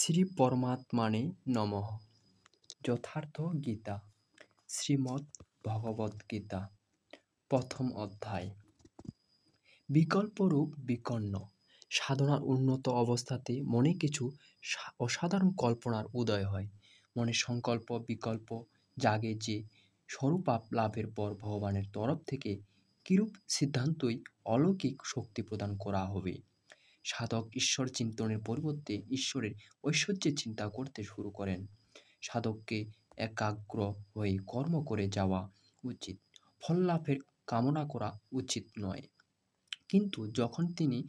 শ্রী পরমাত্মানে নমঃ। যথার্থ গীতা, শ্রীমদ্ ভগবদ্গীতা, প্রথম অধ্যায়। বিকল্পরূপ বিকর্ণ। সাধনার উন্নত অবস্থাতে মনে কিছু অসাধারণ কল্পনার উদয় হয়। মনে সংকল্প বিকল্প জাগে যে স্বরূপ লাভের পর ভগবানের তরফ থেকে কিরূপ সিদ্ধান্তই অলৌকিক শক্তি প্রদান করা হবে। সাধক ঈশ্বর চিন্তনের পরিবর্তে ঈশ্বরের ঐশ্বর্যের চিন্তা করতে শুরু করেন। সাধককে একাগ্র হয়ে কর্ম করে যাওয়া উচিত, ফল লাভের কামনা করা উচিত নয়। কিন্তু যখন তিনি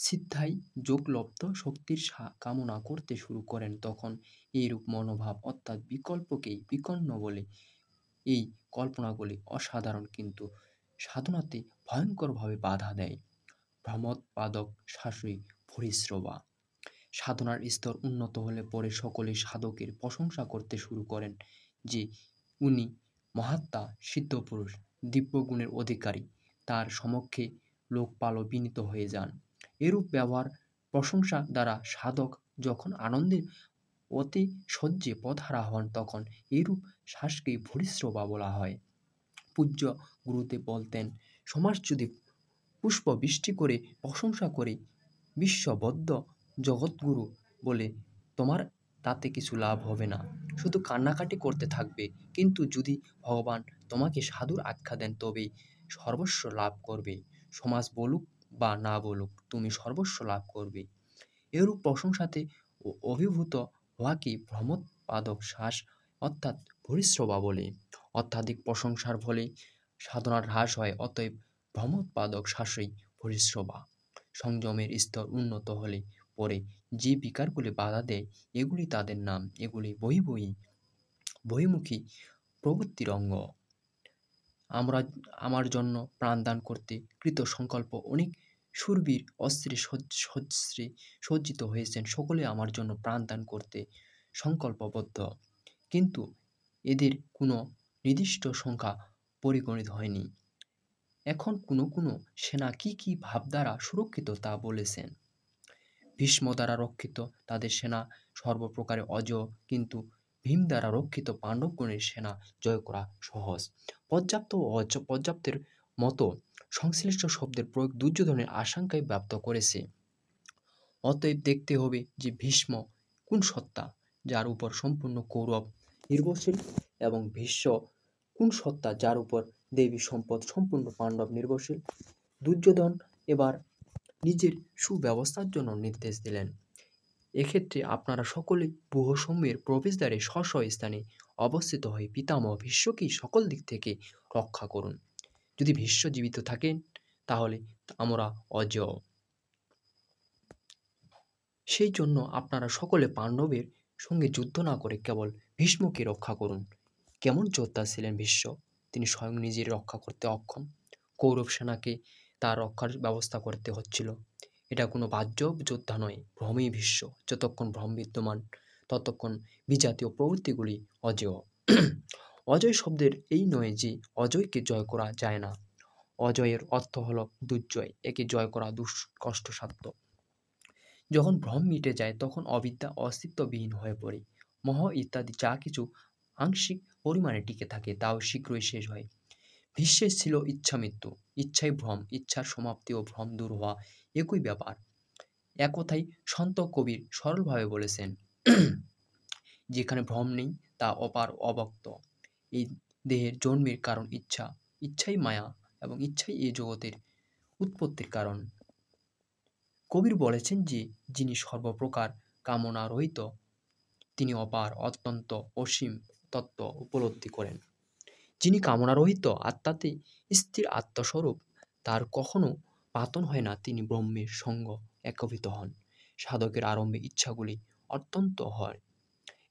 সিদ্ধায় যোগলব্ধ শক্তির কামনা করতে শুরু করেন, তখন এইরূপ মনোভাব অর্থাৎ বিকল্পকেই বিকর্ণ বলে। এই কল্পনাগুলি অসাধারণ, কিন্তু সাধনাতে ভয়ঙ্করভাবে বাধা দেয়। ভ্রমোৎপাদক শাশুড়ি পরিশ্রবা। সাধনার স্তর উন্নত হলে পরে সকলে সাধকের প্রশংসা করতে শুরু করেন যে উনি মহাত্মা, সিদ্ধপুরুষ, দিব্যগুণের অধিকারী। তার সমক্ষে লোকপাল বিনীত হয়ে যান। এরূপ ব্যবহার প্রশংসা দ্বারা সাধক যখন আনন্দের অতি সহ্যে পথহারা হন, তখন এরূপ শ্বাসকেই ভূরিশ্রবা বলা হয়। পূজ্য গুরুদেব বলতেন, সমাজ যদি পুষ্প বৃষ্টি করে প্রশংসা করে বিশ্ববদ্ধ জগৎগুরু বলে, তোমার তাতে কিছু লাভ হবে না, শুধু কান্নাকাটি করতে থাকবে। কিন্তু যদি ভগবান তোমাকে সাধুর আখ্যা দেন, তবেই সর্বস্ব লাভ করবে। সমাজ বলুক বা না বলুক, তুমি সর্বস্ব লাভ করবে। এরূপ প্রশংসাতে অভিভূত হওয়াকে ভ্রমোৎপাদক শ্বাস অর্থাৎ ভূরিশ্রবা বলে। অত্যাধিক প্রশংসার ফলে সাধনার হ্রাস হয়, অতএব ভ্রমোৎপাদক শ্বাসই ভূরিশ্রবা। সংযমের স্তর উন্নত হলে পরে যে বিকারগুলি বাধা দেয়, এগুলি তাদের নাম। এগুলি বহির্মুখী প্রবৃত্তির অঙ্গ। আমার জন্য প্রাণদান করতে কৃত সংকল্প অনেক শূরবীর অস্ত্রে সজ্জিত হয়েছেন। সকলে আমার জন্য প্রাণদান করতে সংকল্পবদ্ধ, কিন্তু এদের কোনো নির্দিষ্ট সংখ্যা পরিগণিত হয়নি। এখন কোনো সেনা কি ভাব দ্বারা সুরক্ষিত তা বলেছেন। ভীষ্ম দ্বারা রক্ষিত তাদের সেনা সর্বপ্রকারে অজেয়, কিন্তু ভীম দ্বারা রক্ষিত পাণ্ডবগণের সেনা জয় করা সহজ। পর্যাপ্ত ও অপর্যাপ্তের মতো সংশ্লিষ্ট শব্দের প্রয়োগ দুর্যোধনের আশঙ্কায় ব্যাপ্ত করেছে। অতএব দেখতে হবে যে ভীষ্ম কোন সত্তা, যার উপর সম্পূর্ণ কৌরব নির্ভরশীল, এবং ভীষ্ম কোন সত্তা, যার উপর দেবী সম্পদ সম্পূর্ণ পাণ্ডব নির্ভরশীল। দুর্যোধন এবার নিজের সুব্যবস্থার জন্য নির্দেশ দিলেন, এক্ষেত্রে আপনারা সকলে ব্যূহসমূহের প্রবেশদ্বারে স্ব স্থানে অবস্থিত হয়ে পিতামহ ভীষ্মকেই সকল দিক থেকে রক্ষা করুন। যদি ভীষ্ম জীবিত থাকেন, তাহলে আমরা অজেয়। সেই জন্য আপনারা সকলে পাণ্ডবের সঙ্গে যুদ্ধ না করে কেবল ভীষ্মকে রক্ষা করুন। কেমন যোদ্ধা ছিলেন ভীষ্ম! তিনি স্বয়ং নিজের রক্ষা করতে অক্ষম। কৌরব সেনাকে তার রক্ষার ব্যবস্থা করতে হচ্ছিল। এটা কোনো বাহ্য যোদ্ধা নয়, ভ্রমেই ভীষ্ম। যতক্ষণ ভ্রম বিদ্যমান, ততক্ষণ বিজাতীয় প্রবৃত্তিগুলি অজেয়। অজয় শব্দের এই নয় যে অজয়কে জয় করা যায় না। অজয়ের অর্থ হল দুর্জয়, একে জয় করা কষ্টসাধ্য। যখন ভ্রম মিটে যায়, তখন অবিদ্যা অস্তিত্ববিহীন হয়ে পড়ে। মোহ ইত্যাদি যা কিছু আংশিক পরিমাণে টিকে থাকে, তাও শীঘ্রই শেষ হয়। ভীষ্মের ছিল ইচ্ছা মৃত্যু, ইচ্ছাই ভ্রম, ইচ্ছার সমাপ্তি ও ভ্রম দূর হওয়া একই ব্যাপার। একথাই সন্ত কবির সরলভাবে বলেছেন, যেখানে ভ্রম নেই তা অপার অব্যক্ত। এই দেহের জন্মের কারণ ইচ্ছা, ইচ্ছাই মায়া, এবং ইচ্ছাই এই জগতের উৎপত্তির কারণ। কবির বলেছেন যে যিনি সর্বপ্রকার কামনা রহিত, তিনি অপার অত্যন্ত অসীম তত্ত্ব উপলব্ধি করেন। যিনি কামনা রহিত, আত্মাতে স্থির আত্মস্বরূপ, তার কখনো পাতন হয় না, তিনি ব্রহ্মের সঙ্গ একীভূত হন। সাধকের আরম্ভে ইচ্ছাগুলি অত্যন্ত হয়।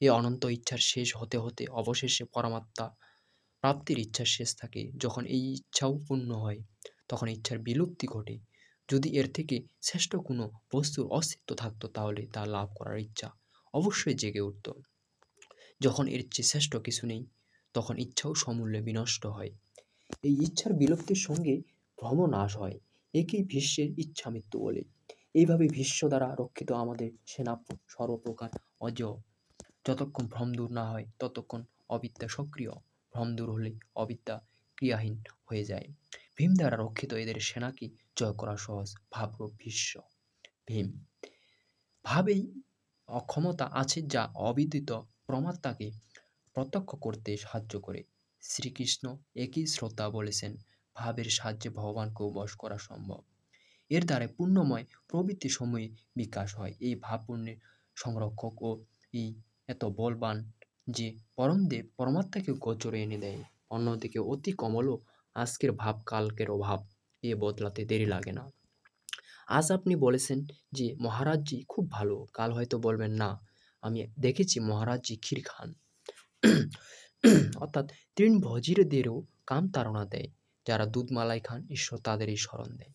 এই অনন্ত ইচ্ছার শেষ হতে হতে অবশেষে পরমাত্মা প্রাপ্তির ইচ্ছার শেষ থাকে। যখন এই ইচ্ছাও পূর্ণ হয়, তখন ইচ্ছার বিলুপ্তি ঘটে। যদি এর থেকে শ্রেষ্ঠ কোনো বস্তুর অস্তিত্ব থাকতো, তাহলে তা লাভ করার ইচ্ছা অবশ্যই জেগে উঠত। যখন এর চেয়ে শ্রেষ্ঠ কিছু নেই, তখন ইচ্ছাও সমূলে বিনষ্ট হয়। এই ইচ্ছার বিলুপ্তির সঙ্গে ভ্রম নাশ হয়। একেই ভীষ্মের ইচ্ছা মৃত্যু বলে। এইভাবে ভীষ্ম দ্বারা রক্ষিত আমাদের সেনা সর্বপ্রকার অজেয়। যতক্ষণ ভ্রম দূর না হয় ততক্ষণ অবিদ্যা সক্রিয়, ভ্রম দূর হলে অবিদ্যা ক্রিয়াহীন হয়ে যায়। ভীম দ্বারা রক্ষিত এদের সেনাকে জয় করা সহজ। ভাবরূপ ভীষ্ম। ভীম ভাবেই অক্ষমতা আছে যা অবিদিত পরমাত্মাকে প্রত্যক্ষ করতে সাহায্য করে। শ্রীকৃষ্ণ একই শ্রদ্ধা বলেছেন, ভাবের সাহায্যে ভগবানকেও বশ করা সম্ভব। এর দ্বারা পুণ্যময় প্রবৃত্তি সমূহে বিকাশ হয়। এই ভাব পুণ্যের সংরক্ষক ও এই এত বলবান যে পরমদেব পরমাত্মাকে গোচরে এনে দেয়। অন্যদিকে অতি কমলও আজকের ভাব কালকের অভাব, এ বদলাতে দেরি লাগে না। আজ আপনি বলেছেন যে মহারাজজি খুব ভালো, কাল হয়তো বলবেন না, আমি দেখেছি মহারাজজি ক্ষীর খান। অর্থাৎ তৃণভোজীদেরও কাম তাড়না দেয়। যারা দুধ মালাই খান ঈশ্বর তাদেরই স্মরণ দেয়।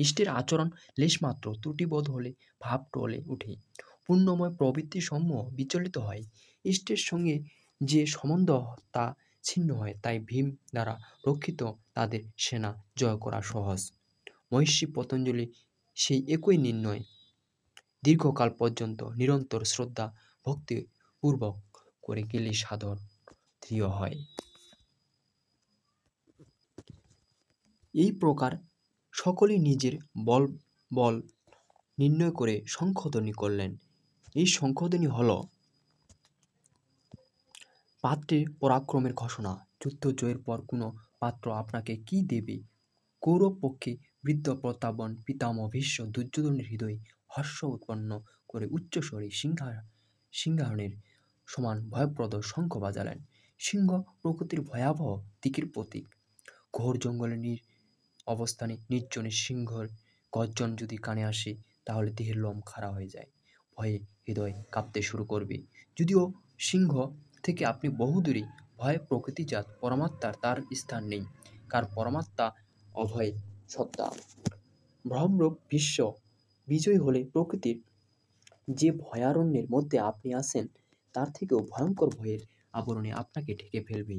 ইষ্টের আচরণ লেশমাত্র ত্রুটিবোধ হলে ভাব টলে উঠে, পুণ্যময় প্রবৃত্তি সমূহ বিচলিত হয়, ইষ্টের সঙ্গে যে সম্বন্ধ তা ছিন্ন হয়। তাই ভীম দ্বারা রক্ষিত তাদের সেনা জয় করা সহজ। মহর্ষি পতঞ্জলি সেই একই নির্ণয় দীর্ঘকাল পর্যন্ত নিরন্তর শ্রদ্ধা ভক্তি পূর্বক করে গেলে সাধন দৃঢ় হয়। এই প্রকার সকলেই নিজের বল নির্ণয় করে শঙ্খধ্বনি করলেন। এই শঙ্খধ্বনি হল পাত্রের পরাক্রমের ঘোষণা। যুদ্ধ জয়ের পর কোনো পাত্র আপনাকে কি দেবে? কৌরব পক্ষে বৃদ্ধ প্রতাপন পিতামহ ভীষ্ম দুর্যোধনের হৃদয়ে হর্ষ উৎপন্ন করে উচ্চস্বরে সিংহাসনের সমান ভয়প্রদ শঙ্খ বাজালেন। সিংহ প্রকৃতির ভয়াবহ দিকের প্রতীক। ঘোর জঙ্গলের অবস্থানে নির্জনে সিংহের গর্জন যদি কানে আসে তাহলে দেহের লোম খাড়া হয়ে যায়, ভয়ে হৃদয় কাঁপতে শুরু করবে। যদিও সিংহ থেকে আপনি বহুদূরে, ভয় প্রকৃতিজাত, পরমাত্মার তার স্থান নেই, কার পরমাত্মা অভয় সত্তা। ভ্রমরূপ ভীষ্ম বিজয়ী হলে প্রকৃতির যে ভয়ারণ্যের মধ্যে আপনি আছেন তার থেকেও ভয়ঙ্কর ভয়ের আবরণে আপনাকে ঢেকে ফেলবে।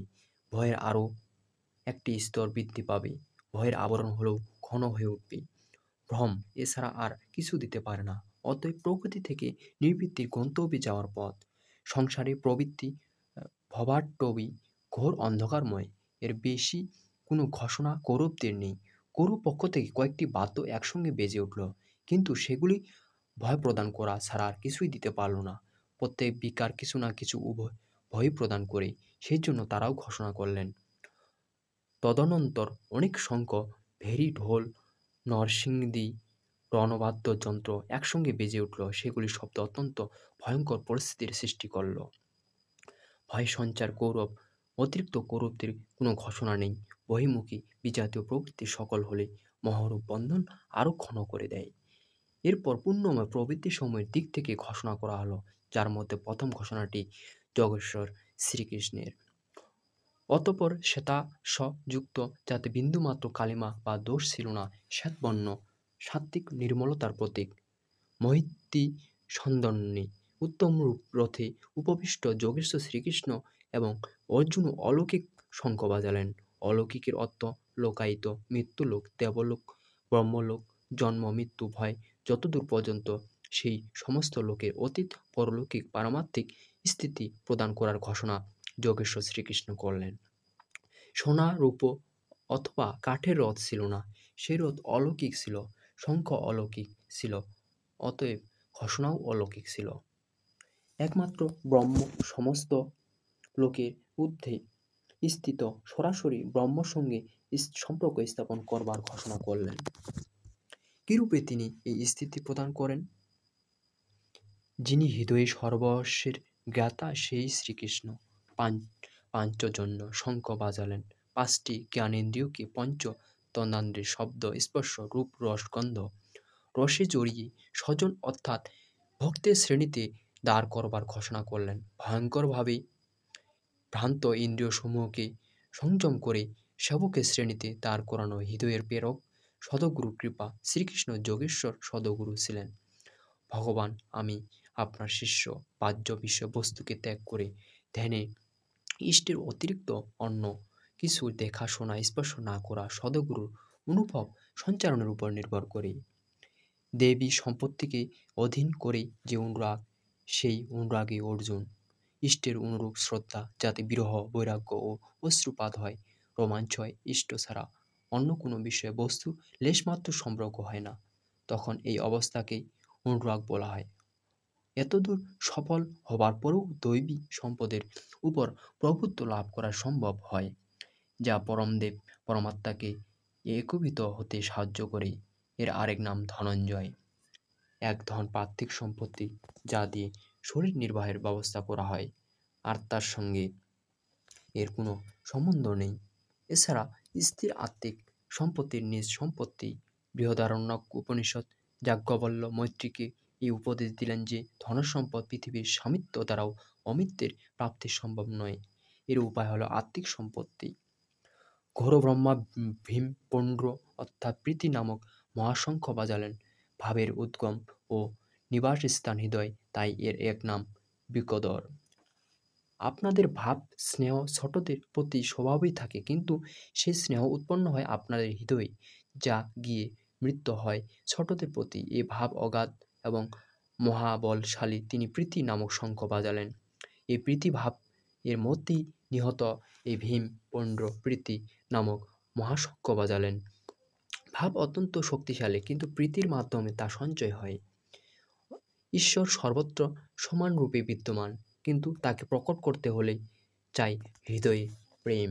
ভয়ের আরও একটি স্তর বৃদ্ধি পাবে। ভয়ের আবরণ হলেও ঘন হয়ে উঠবে। ভ্রম এছাড়া আর কিছু দিতে পারে না। অতএব প্রকৃতি থেকে নিবৃত্তির গন্তব্যে যাওয়ার পথ। সংসারে প্রবৃত্তি ভবাট্টবী ঘোর অন্ধকারময়। এর বেশি কোনো ঘোষণা কৌরবদের নেই। কৌরব পক্ষ থেকে কয়েকটি বাদ্য একসঙ্গে বেজে উঠল, কিন্তু সেগুলি ভয় প্রদান করা ছাড়া আর কিছুই দিতে পারল না। প্রত্যেক বিকার কিছু না কিছু ভয় প্রদান করে, সেই জন্য তারাও ঘোষণা করলেন। তদনন্তর অনেক শঙ্খ, ভেরি, ঢোল, নরসিংদী, রণবাদ্যযন্ত্র একসঙ্গে বেজে উঠল। সেগুলি শব্দ অত্যন্ত ভয়ঙ্কর পরিস্থিতির সৃষ্টি করল। ভয় সঞ্চার কৌরব অতিরিক্ত কৌরবদের কোনো ঘোষণা নেই। বহির্মুখী বিজাতীয় প্রবৃত্তি সকল হলে মহারূপ বন্ধন আরও ক্ষণ করে দেয়। এরপর পুণ্যময় প্রবৃত্তি সমূহের দিক থেকে ঘোষণা করা হলো, যার মধ্যে প্রথম ঘোষণাটি যোগেশ্বর শ্রীকৃষ্ণের। অতঃপর শ্বেতাংশযুক্ত, যাতে বিন্দুমাত্র কালিমা বা দোষ ছিল না, শ্বেতবর্ণ, সাত্ত্বিক নির্মলতার প্রতীক, মহিতী সন্দন্যী, উত্তম রূপ রথে উপবিষ্ট যোগেশ্বর শ্রীকৃষ্ণ এবং অর্জুন অলৌকিক শঙ্খ বাজালেন। অলৌকিকের অর্থ লোকায়িত, মৃত্যুলোক, দেবলোক, ব্রহ্মলোক, জন্ম মৃত্যু ভয় যতদূর পর্যন্ত সেই সমস্ত লোকের অতীত পরলৌকিক পারমার্থিক স্থিতি প্রদান করার ঘোষণা যোগেশ্বর শ্রীকৃষ্ণ করলেন। সোনা, রূপ অথবা কাঠের রথ ছিল না, সেই রথ অলৌকিক ছিল। শঙ্খ অলৌকিক ছিল, অতএব ঘোষণাও অলৌকিক ছিল। একমাত্র ব্রহ্ম সমস্ত লোকের ঊর্ধ্বে স্থিত, সরাসরি ব্রহ্মর সঙ্গে সম্পর্ক স্থাপন করবার ঘোষণা করলেন। কিরূপে তিনি এই স্থিতি প্রদান করেন? যিনি হৃদয়ে সর্বস্বের জ্ঞাতা সেই শ্রীকৃষ্ণ পাঞ্চজন্য শঙ্খ বাজালেন। পাঁচটি জ্ঞানেন্দ্রিয়কে পঞ্চ তন্মাত্রের শব্দ, স্পর্শ, রূপ, রস, গন্ধ রসে জড়িয়ে স্বজন অর্থাৎ ভক্তের শ্রেণীতে দাঁড় করবার ঘোষণা করলেন। ভয়ঙ্করভাবে ভ্রান্ত ইন্দ্রিয়সমূহকে সংযম করে সেবকের শ্রেণীতে দাঁড় করানো হৃদয়ের প্রেরক সদগুরু কৃপা। শ্রীকৃষ্ণ যোগেশ্বর সদগুরু ছিলেন। ভগবান, আমি আপনার শিষ্য, বাহ্য বিষয়বস্তুকে ত্যাগ করে ধ্যানে ইষ্টের অতিরিক্ত অন্য কিছু দেখা, শোনা, স্পর্শ না করা সদগুরুর অনুভব সঞ্চারণের উপর নির্ভর করে দেবী সম্পত্তিকে অধীন করে যে অনুরাগ, সেই অনুরাগে অর্জুন। ইষ্টের অনুরূপ শ্রদ্ধা, যাতে বিরহ, বৈরাগ্য ও অশ্রুপাত হয়, রোমাঞ্চ হয়, ইষ্ট ছাড়া অন্য কোনো বিষয়ে বস্তুর লেশমাত্র সম্পর্ক হয় না, তখন এই অবস্থাকেই অনুরাগ বলা হয়। এতদূর সফল হবার পরেও দৈবী সম্পদের উপর প্রভুত্ব লাভ করা সম্ভব হয়, যা পরমদেব পরমাত্মাকে একীভূত হতে সাহায্য করে। এর আরেক নাম ধনঞ্জয়। এক ধন পার্থিব সম্পত্তি, যা দিয়ে শরীর নির্বাহের ব্যবস্থা করা হয়, আর তার সঙ্গে এর কোনো সম্বন্ধ নেই। এছাড়া স্থির আত্মিক সম্পত্তির নিজ সম্পত্তি। বৃহদারণ্যক উপনিষদ যাজ্ঞবল্ক্য মৈত্রীকে এই উপদেশ দিলেন যে ধনসম্পদ পৃথিবীর স্বামিত্ব দ্বারাও অমিত্বের প্রাপ্তি সম্ভব নয়। এর উপায় হলো আত্মিক সম্পত্তি। ঘোরব্রহ্মা ভীম পৌণ্ড্র অর্থাৎ প্রীতি নামক মহাশঙ্খ বাজালেন। ভাবের উদ্গম ও নিবাসস্থান হৃদয়, তাই এর এক নাম বিকদর। আপনাদের ভাব স্নেহ ছোটদের প্রতি স্বভাবই থাকে, কিন্তু সেই স্নেহ উৎপন্ন হয় আপনাদের হৃদয়ে, যা গিয়ে মৃত্যু হয় ছোটদের প্রতি। এ ভাব অগাধ এবং মহাবলশালী। তিনি প্রীতি নামক শঙ্খ বাজালেন। এই প্রীতি ভাব এর মধ্যেই নিহত এই ভীম পৌণ্ড্র প্রীতি নামক মহাশঙ্খ বাজালেন। ভাব অত্যন্ত শক্তিশালী, কিন্তু প্রীতির মাধ্যমে তা সঞ্চয় হয়। ঈশ্বর সর্বত্র সমানরূপে বিদ্যমান, কিন্তু তাকে প্রকট করতে হলে চাই হৃদয়ে প্রেম।